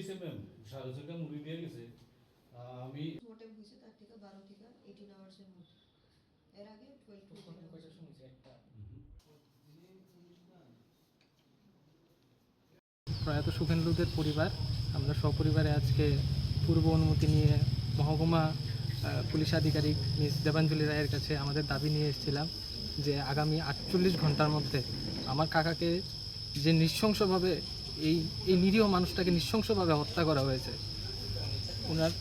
দিয়েছে ম্যাম, 4,500 টাকা মুড়ি দিয়ে গেছে। আমি মোটেম হয়েছে তার থেকে 12 থেকে 18 আওয়ার্সের মধ্যে, এর আগে 12 টু 18 আওয়ার্স শুনছি একটা। প্রয়াত সুখেন্দুদের পরিবার আমরা সপরিবারে আজকে পূর্ব অনুমতি নিয়ে মহকুমা পুলিশ আধিকারিক মিস দেবাঞ্জলি রায়ের কাছে আমাদের দাবি নিয়ে এসেছিলাম যে আগামী 48 ঘন্টার মধ্যে আমার কাকাকে যে নৃশংসভাবে এই নিরীহ মানুষটাকে নৃশংসভাবে হত্যা করা হয়েছে, ওনার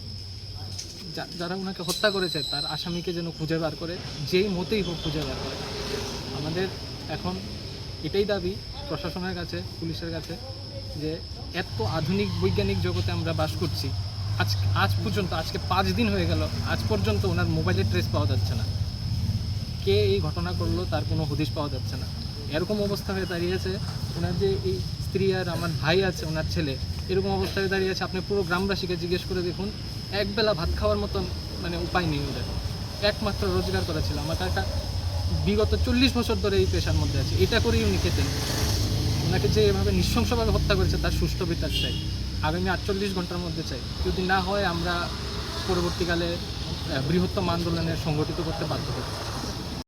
যারা ওনাকে হত্যা করেছে তার আসামিকে যেন খুঁজে বার করে, যেই মতেই হোক খুঁজে বার করে। আমাদের এখন এটাই দাবি প্রশাসনের কাছে, পুলিশের কাছে, যে এত আধুনিক বৈজ্ঞানিক জগতে আমরা বাস করছি, আজ পর্যন্ত আজকে 5 দিন হয়ে গেল, আজ পর্যন্ত ওনার মোবাইলের ট্রেস পাওয়া যাচ্ছে না। কে এই ঘটনা করলো তার কোনো হদিশ পাওয়া যাচ্ছে না। এরকম অবস্থা হয়ে দাঁড়িয়েছে, ওনার যে এই স্ত্রী আর আমার ভাই আছে, ওনার ছেলে, এরকম অবস্থা হয়ে দাঁড়িয়েছে। আপনি পুরো গ্রামবাসীকে জিজ্ঞেস করে দেখুন, একবেলা ভাত খাওয়ার মতন উপায় নেই ওদের। একমাত্র রোজগার করা ছিল। আমার কাকা বিগত 40 বছর ধরে এই পেশার মধ্যে আছে, এটা করেই উনি খেতেন। ওনাকে যে এভাবে নৃশংসভাবে হত্যা করেছে তার সুষ্ঠু বিচার চাই, আগামী 48 ঘন্টার মধ্যে চাই। যদি না হয় আমরা পরবর্তীকালে বৃহত্তম আন্দোলনে সংগঠিত করতে বাধ্য হব।